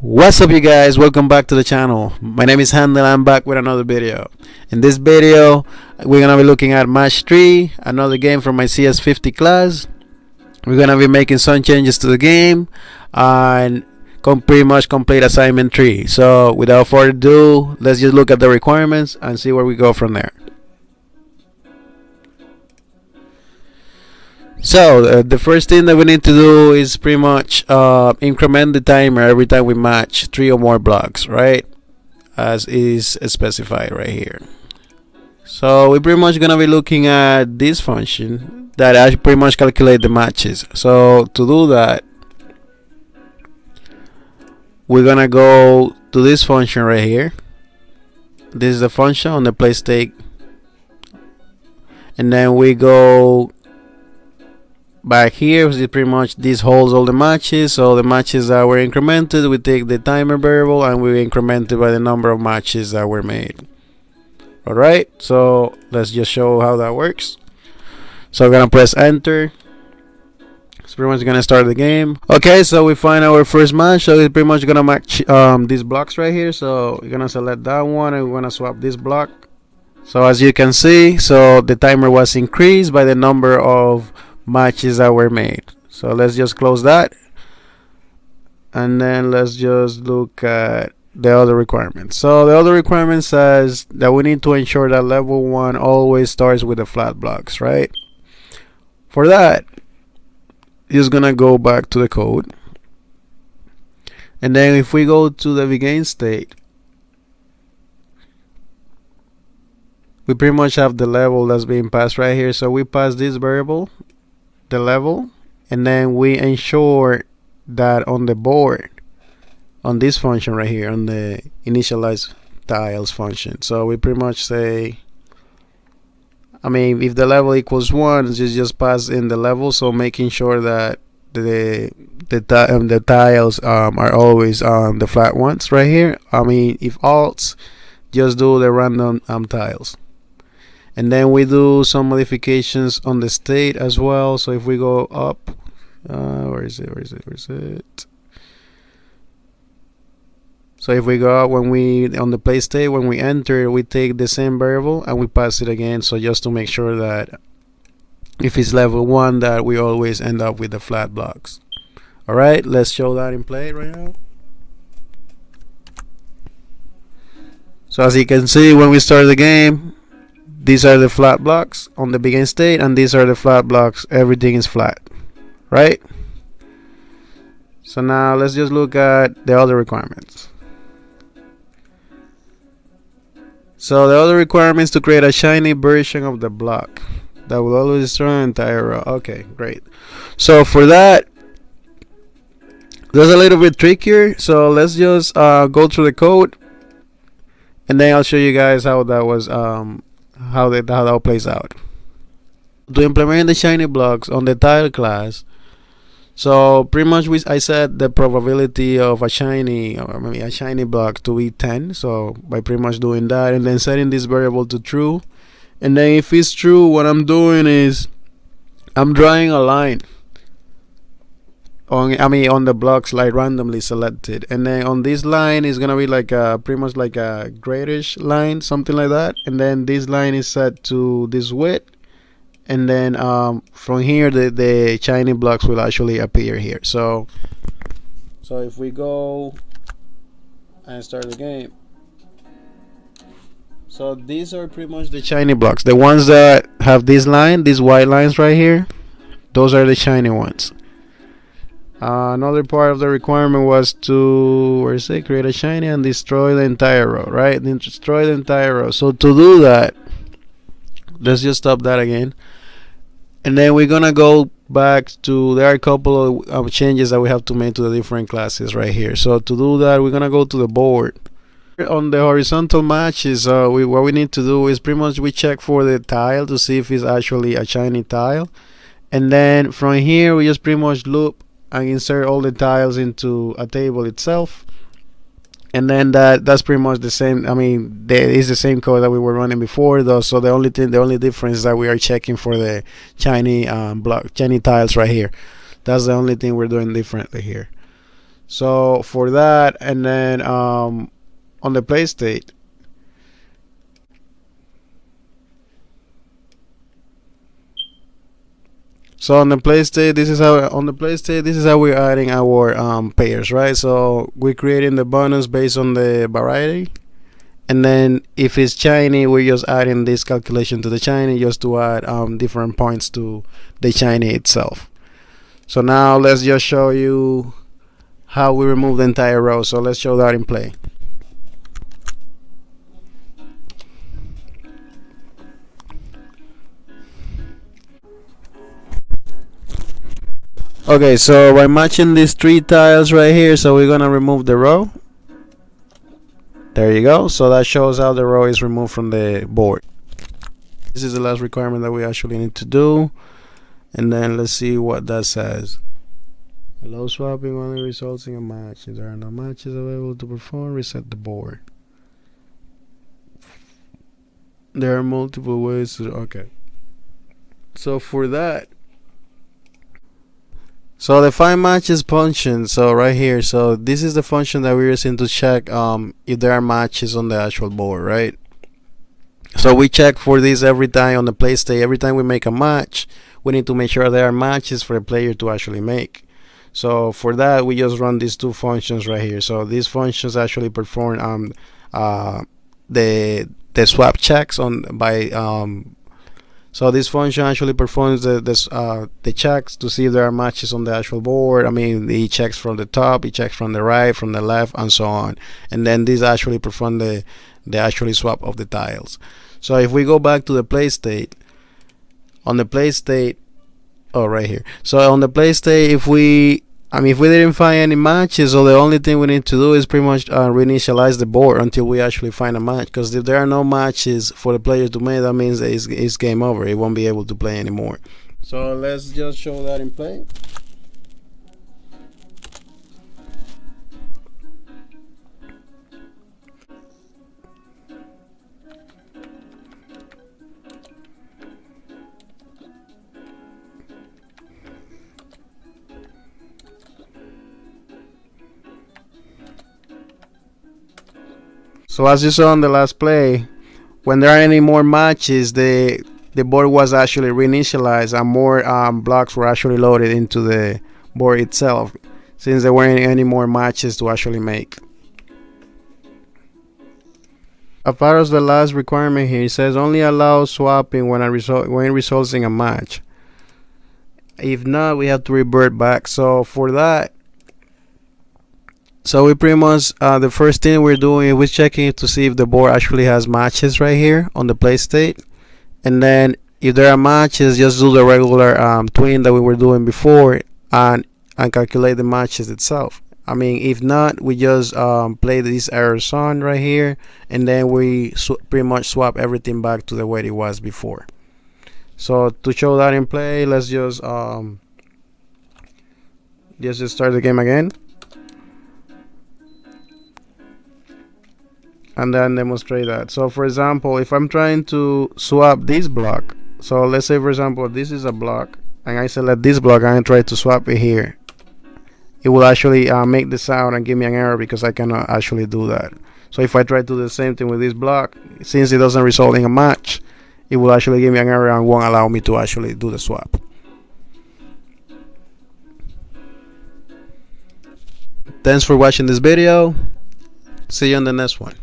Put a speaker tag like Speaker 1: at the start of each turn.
Speaker 1: What's up, you guys? Welcome back to the channel. My name is Handel. I'm back with another video. In this video, we're gonna be looking at match 3, another game from my CS50 class. We're gonna be making some changes to the game and pretty much complete assignment 3. So without further ado, let's just look at the requirements and see where we go from there. So the first thing that we need to do is pretty much increment the timer every time we match 3 or more blocks, right? As is specified right here. So we're pretty much gonna be looking at this function that actually pretty much calculate the matches. So to do that, we're gonna go to this function right here. This is the function on the play state, and then we go back here. Pretty much this holds all the matches. So the matches that were incremented, we take the timer variable and we increment it by the number of matches that were made. Alright, so let's just show how that works. So we're gonna press enter. It's pretty much gonna start the game. Okay, so we find our first match. So it's pretty much gonna match these blocks right here. So we're gonna select that one and we're gonna swap this block. So as you can see, so the timer was increased by the number of matches that were made. So let's just close that, and then let's just look at the other requirements. So the other requirement says that we need to ensure that level 1 always starts with the flat blocks, right? For that, just gonna go back to the code, and then if we go to the begin state, we pretty much have the level that's being passed right here. So we pass this variable, the level, and then we ensure that on the board, on this function right here, on the initialize tiles function, so we pretty much say, if the level equals 1, just pass in the level. So making sure that the tiles are always the flat ones right here. If alts, just do the random tiles. And then we do some modifications on the state as well. So if we go up, where is it? So if we go up, when we on the play state, when we enter, we take the same variable and we pass it again. So just to make sure that if it's level 1, that we always end up with the flat blocks. All right, let's show that in play right now. So as you can see, when we start the game, these are the flat blocks on the begin state, and these are the flat blocks. Everything is flat, right? So now let's just look at the other requirements. So the other requirements to create a shiny version of the block that will always destroy an entire row. Okay, great. So for that, there's a little bit trickier. So let's just go through the code, and then I'll show you guys how that was how that plays out. To implement the shiny blocks on the tile class, so pretty much I set the probability of a shiny, or maybe a shiny block, to be 10. So by pretty much doing that and then setting this variable to true, and then if it's true, what I'm doing is I'm drawing a line on the blocks, like randomly selected, and then on this line is gonna be like pretty much like a grayish line, something like that, and then this line is set to this width, and then from here the shiny blocks will actually appear here. So if we go and start the game, so these are pretty much the shiny blocks, the ones that have this line, these white lines right here, those are the shiny ones. Another part of the requirement was to create a shiny and destroy the entire row, right? Then destroy the entire row. So to do that, let's just stop that again, and then we're gonna go back to, there are a couple of changes that we have to make to the different classes right here. So to do that, we're gonna go to the board. On the horizontal matches, what we need to do is pretty much we check for the tile to see if it's actually a shiny tile, and then from here we just pretty much loop and insert all the tiles into a table itself. And then that's pretty much the same. I mean, it's the same code that we were running before, though. So the only difference is that we are checking for the shiny shiny tiles right here. That's the only thing we're doing differently here. So for that, and then on the play state. So on the play state, this is how we're adding our pairs, right? So we're creating the bonus based on the variety, and then if it's shiny, we're just adding this calculation to the shiny just to add different points to the shiny itself. So now let's just show you how we remove the entire row. So let's show that in play. Okay, so by matching these 3 tiles right here, so we're gonna remove the row. There you go. So that shows how the row is removed from the board. This is the last requirement that we actually need to do. And then let's see what that says. Allow swapping only results in a match. If there are no matches available to perform, reset the board. There are multiple ways to. Okay. So for that, so the find matches function, so right here, so this is the function that we're using to check if there are matches on the actual board, right? So we check for this every time on the play state. Every time we make a match, we need to make sure there are matches for the player to actually make. So for that, we just run these 2 functions right here. So these functions actually perform the swap checks on by so this function actually performs the checks to see if there are matches on the actual board. I mean, it checks from the top, it checks from the right, from the left, and so on. And then this actually perform the actual swap of the tiles. So if we go back to the play state, on the play state, oh, right here. So on the play state, if we didn't find any matches, so the only thing we need to do is pretty much reinitialize the board until we actually find a match. Because if there are no matches for the player to make, that means it's game over. It won't be able to play anymore. So let's just show that in play. So as you saw on the last play, when there are any more matches, the board was actually reinitialized and more blocks were actually loaded into the board itself, since there weren't any more matches to actually make. As far as the last requirement here, it says only allow swapping when it results in a match. If not, we have to revert back. So for that, so we pretty much the first thing we're doing is we're checking to see if the board actually has matches right here on the play state, and then if there are matches, just do the regular twin that we were doing before and calculate the matches itself. I mean, if not, we just play these errors on right here, and then we pretty much swap everything back to the way it was before. So to show that in play, let's just start the game again. And then demonstrate that. So for example, if I'm trying to swap this block, so let's say for example this is a block and I select this block and I try to swap it here, it will actually make the sound and give me an error because I cannot actually do that. So if I try to do the same thing with this block, since it doesn't result in a match, it will actually give me an error and won't allow me to actually do the swap. Thanks for watching this video. See you on the next one.